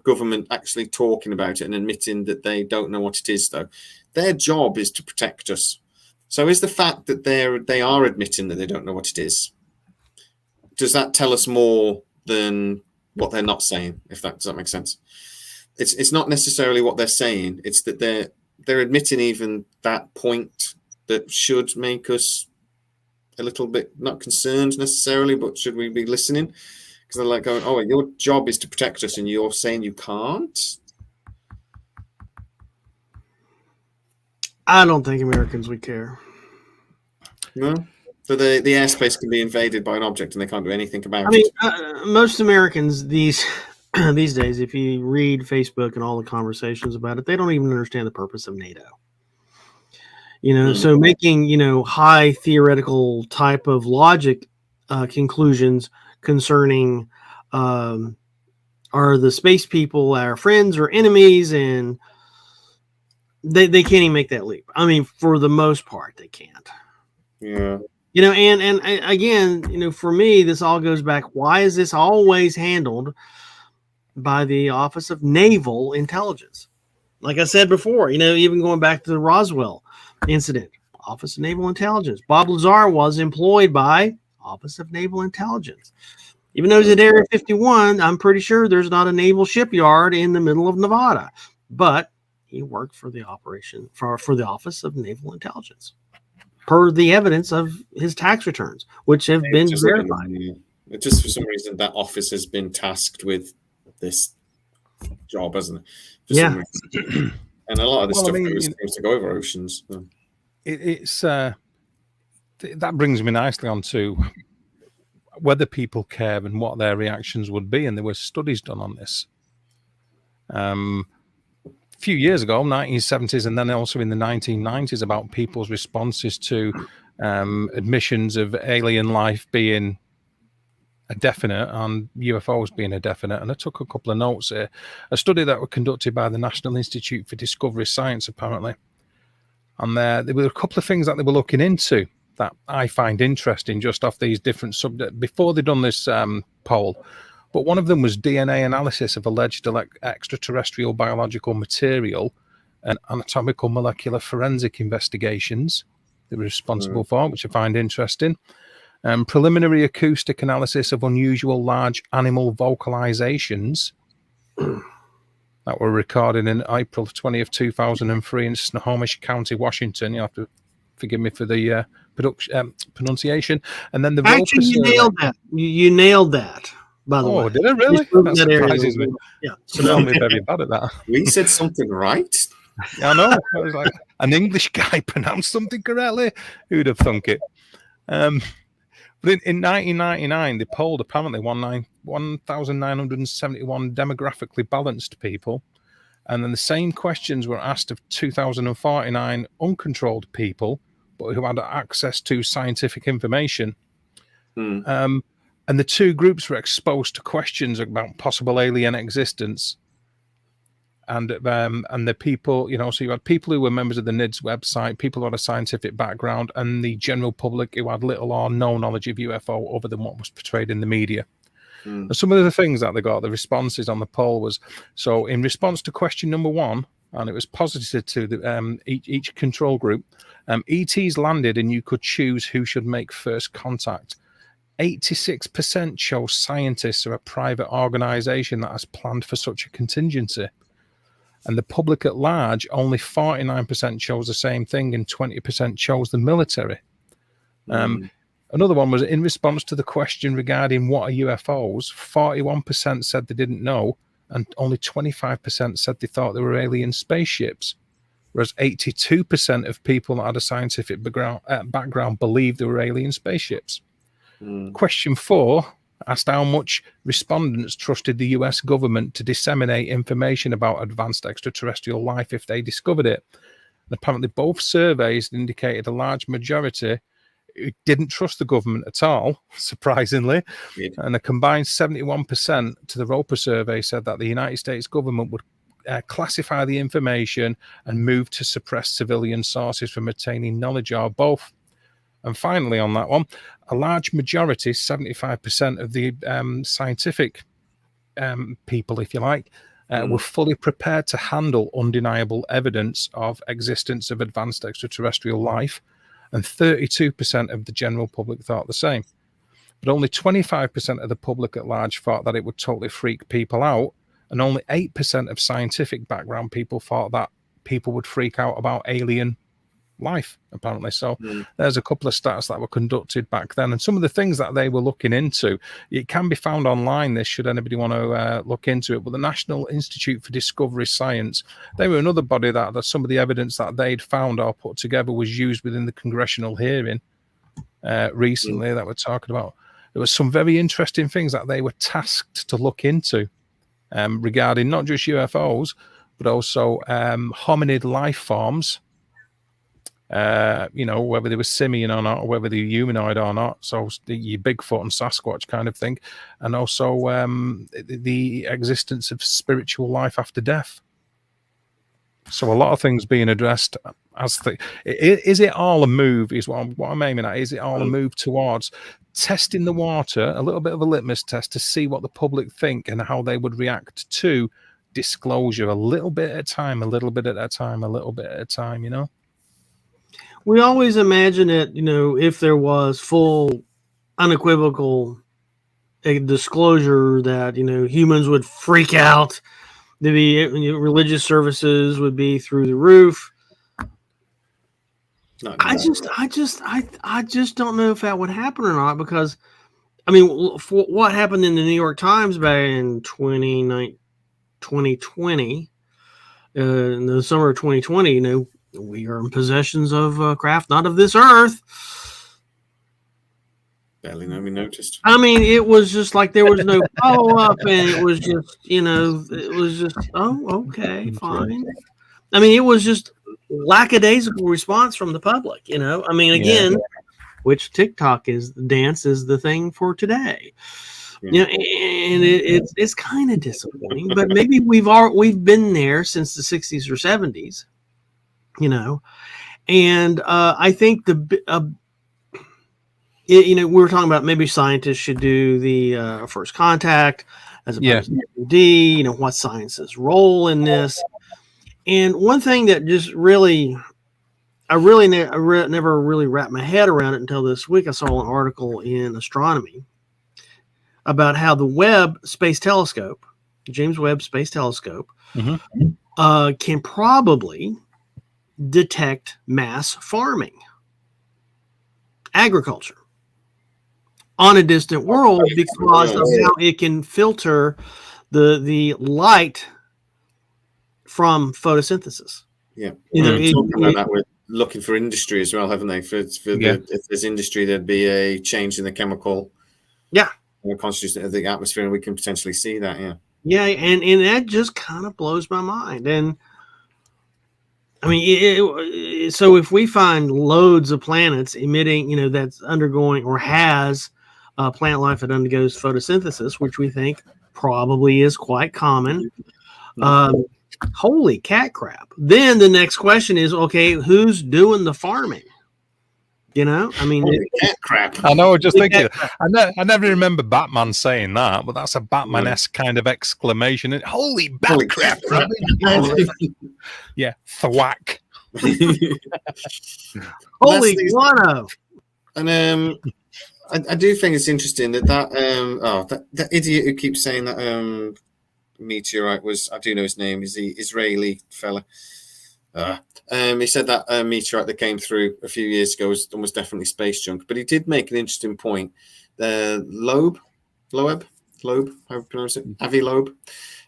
government actually talking about it and admitting that they don't know what it is, though, their job is to protect us. So is the fact that they are admitting that they don't know what it is, does that tell us more than what they're not saying, does that make sense? It's not necessarily what they're saying, it's that they're admitting even that point that should make us a little bit not concerned necessarily, but should we be listening? Because they're like going, "Oh, your job is to protect us, and you're saying you can't." I don't think Americans would care. No. So the airspace can be invaded by an object, and they can't do anything about it. I mean, most Americans these days, if you read Facebook and all the conversations about it, they don't even understand the purpose of NATO. So making high theoretical type of logic conclusions concerning are the space people our friends or enemies, and they can't even make that leap. I mean, for the most part, they can't. Yeah. And again, for me, this all goes back. Why is this always handled by the Office of Naval Intelligence? Like I said before, even going back to the Roswell incident, Office of Naval Intelligence. Bob Lazar was employed by Office of Naval Intelligence. Even though he's at Area 51, I'm pretty sure there's not a naval shipyard in the middle of Nevada, but he worked for the for the Office of Naval Intelligence, per the evidence of his tax returns, which have been verified. Just for some reason, that office has been tasked with this job, hasn't it? For some reason. And a lot of this stuff seems to go over oceans. So. It's that brings me nicely on to whether people care and what their reactions would be. And there were studies done on this. A few years ago, 1970s, and then also in the 1990s, about people's responses to admissions of alien life being a definite and UFOs being a definite. And I took a couple of notes here. A study that was conducted by the National Institute for Discovery Science, apparently. And there were a couple of things that they were looking into that I find interesting just off these different subjects before they'd done this poll. But one of them was DNA analysis of alleged extraterrestrial biological material and anatomical molecular forensic investigations they were responsible for, which I find interesting. Preliminary acoustic analysis of unusual large animal vocalizations that were recorded in April 20th, 2003 in Snohomish County, Washington. You have to forgive me for the pronunciation. And then the actually, you nailed that. You nailed that. By the way, did I really? That surprises me. Yeah, so I'm very bad at that. We said something right. Yeah, I know. I was like, an English guy pronounced something correctly. Who'd have thunk it? But in 1999, they polled apparently 1,971 demographically balanced people. And then the same questions were asked of 2,049 uncontrolled people, but who had access to scientific information. And the two groups were exposed to questions about possible alien existence. And the people, so you had people who were members of the NIDS website, people who had a scientific background, and the general public who had little or no knowledge of UFO other than what was portrayed in the media. And some of the things that they got, the responses on the poll was, so in response to question number 1, and it was posited to the, each control group, ETs landed and you could choose who should make first contact. 86% chose scientists or a private organization that has planned for such a contingency. And the public at large, only 49% chose the same thing and 20% chose the military. Another one was in response to the question regarding what are UFOs, 41% said they didn't know, and only 25% said they thought they were alien spaceships. Whereas 82% of people that had a scientific background believed they were alien spaceships. Question 4 asked how much respondents trusted the US government to disseminate information about advanced extraterrestrial life if they discovered it. And apparently both surveys indicated a large majority who didn't trust the government at all, surprisingly. And a combined 71% to the Roper survey said that the United States government would classify the information and move to suppress civilian sources from attaining knowledge of both. And finally, on that one, a large majority, 75% of the scientific people, if you like, were fully prepared to handle undeniable evidence of existence of advanced extraterrestrial life, and 32% of the general public thought the same. But only 25% of the public at large thought that it would totally freak people out, and only 8% of scientific background people thought that people would freak out about alien life, apparently. So there's a couple of stats that were conducted back then, and some of the things that they were looking into, it can be found online, this, should anybody want to look into it. But the National Institute for Discovery Science, they were another body that some of the evidence that they'd found or put together was used within the congressional hearing recently that we're talking about. There was some very interesting things that they were tasked to look into regarding not just UFOs, but also hominid life forms, whether they were simian or not, or whether they were humanoid or not. So your Bigfoot and Sasquatch kind of thing. And also the existence of spiritual life after death. So a lot of things being addressed as is it all a move, is what I'm aiming at. Is it all a move towards testing the water, a little bit of a litmus test to see what the public think and how they would react to disclosure, a little bit at a time, a little bit at a time, a little bit at a time, We always imagine it, if there was full, unequivocal disclosure that, humans would freak out. There'd be religious services would be through the roof. I just don't know if that would happen or not, because, for what happened in the New York Times back in 2020, in the summer of 2020, we are in possessions of craft not of this earth. Barely nobody noticed. It was just like there was no follow-up, and it was just, oh, okay, fine. It was just lackadaisical response from the public, again, which TikTok dance is the thing for today. And it's kind of disappointing, but maybe we've been there since the 60s or 70s. And I think we were talking about maybe scientists should do the first contact as opposed to D, what science's role in this. And one thing that just really, I never really wrapped my head around it until this week. I saw an article in Astronomy about how the Webb Space Telescope, James Webb Space Telescope, can probably detect mass farming, agriculture on a distant world, because of how it can filter the light from photosynthesis. Yeah, talking about that, we're looking for industry as well, haven't they? If there's industry, there'd be a change in the chemical constitution of the atmosphere, and we can potentially see that. And that just kind of blows my mind. And so if we find loads of planets emitting, that's undergoing or has plant life that undergoes photosynthesis, which we think probably is quite common. Holy cat crap. Then the next question is, okay, who's doing the farming? Holy cat crap. I know, just thinking. I never remember Batman saying that, but that's a Batman-esque kind of exclamation. Holy bat crap. Yeah, thwack. Holy guano. And I do think it's interesting that idiot who keeps saying that meteorite was, I do know his name, is the Israeli fella. He said that meteorite that came through a few years ago was almost definitely space junk, but he did make an interesting point. Loeb, how do you pronounce it? Avi Loeb.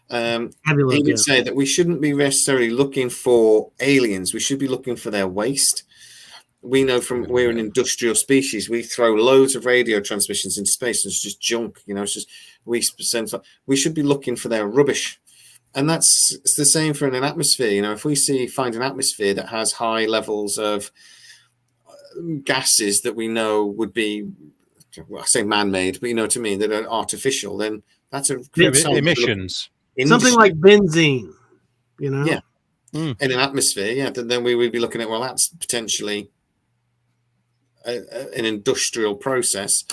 He did say that we shouldn't be necessarily looking for aliens. We should be looking for their waste. We know we're an industrial species. We throw loads of radio transmissions into space, and it's just junk. It's just we should be looking for their rubbish. And it's the same for an atmosphere. If we find an atmosphere that has high levels of gases that we know would be, I say man-made, but you know what I mean, that are artificial, then that's a emissions. Something like benzene, Yeah. In an atmosphere, then we would be looking at, well, that's potentially an industrial process,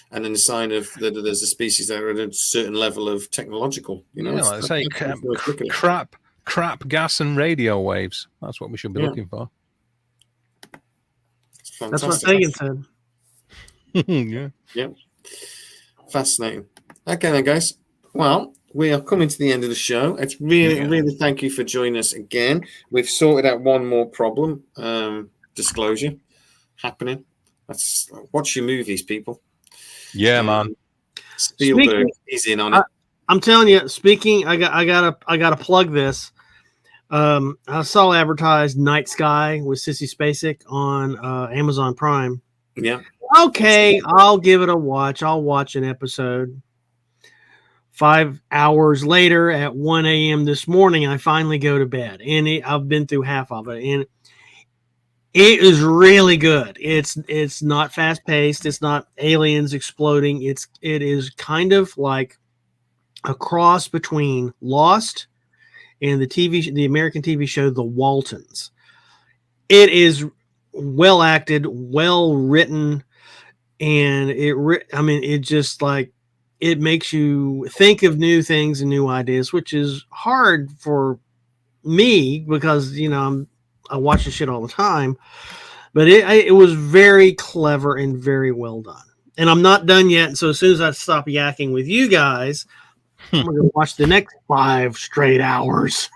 and then a sign of that there's a species that are at a certain level of technological, it's like crap gas and radio waves. That's what we should be looking for. That's what Sagan said. Yeah. Fascinating. Okay then, guys. Well, we are coming to the end of the show. It's really thank you for joining us again. We've sorted out one more problem. Disclosure happening. Let's watch your movies, people. Yeah, man. Spielberg is in on it. I'm telling you. Speaking, I gotta plug this. I saw advertised Night Sky with Sissy Spacek on Amazon Prime. Yeah. Okay, I'll give it a watch. I'll watch an episode. 5 hours later at 1 a.m. this morning, I finally go to bed, and I've been through half of it, and it is really good. It's not fast paced. It's not aliens exploding. It is kind of like a cross between Lost and the American TV show The Waltons. It is well acted, well written, and it just like it makes you think of new things and new ideas, which is hard for me because I watch this shit all the time. But it was very clever and very well done. And I'm not done yet. So as soon as I stop yakking with you guys, I'm going to watch the next 5 straight hours.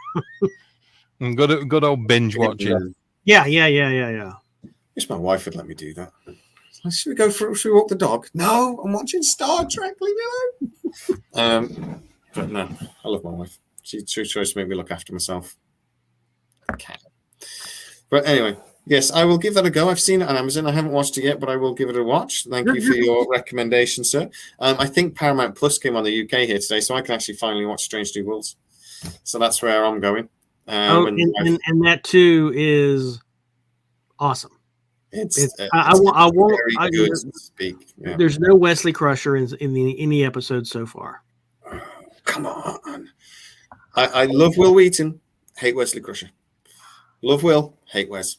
Good old binge watching. Yeah. Wish my wife would let me do that. Should we walk the dog? No, I'm watching Star Trek. Leave me alone. But no, I love my wife. She tries to make me look after myself. Okay. But anyway, yes, I will give that a go. I've seen it on Amazon. I haven't watched it yet, but I will give it a watch. Thank you for your recommendation, sir. I think Paramount Plus came on the UK here today, so I can actually finally watch Strange New Worlds. So that's where I'm going. And that too is awesome. I won't. Good to speak. Yeah. There's no Wesley Crusher in the episode so far. Oh, come on. I love Will Wheaton. Hate Wesley Crusher. Love Will. Hate Wes.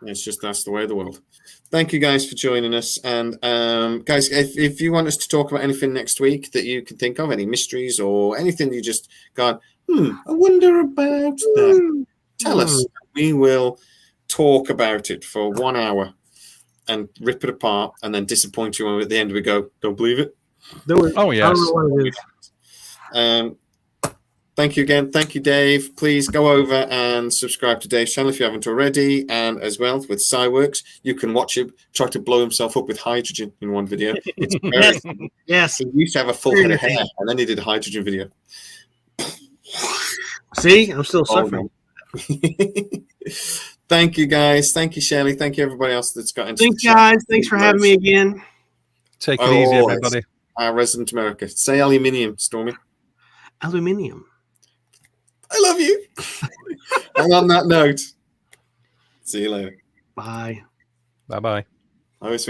It's just that's the way of the world. Thank you guys for joining us. And guys, if you want us to talk about anything next week that you can think of, any mysteries or anything you just got, I wonder about that. Tell us. We will talk about it for 1 hour and rip it apart and then disappoint you when at the end we go, don't believe it. Oh, yes. Thank you again. Thank you, Dave. Please go over and subscribe to Dave's channel if you haven't already. And as well with Cyworks, you can watch him try to blow himself up with hydrogen in one video. It's very yes. He used to have a full head of hair and then he did a hydrogen video. See, I'm still suffering. Thank you, guys. Thank you, Shelley. Thank you, everybody else that's got into Thanks, guys. Thanks for having me again. Take it easy, everybody. Our resident America. Say aluminium, Stormy. Aluminium. I love you. And on that note, see you later. Bye. Bye-bye. I always forget.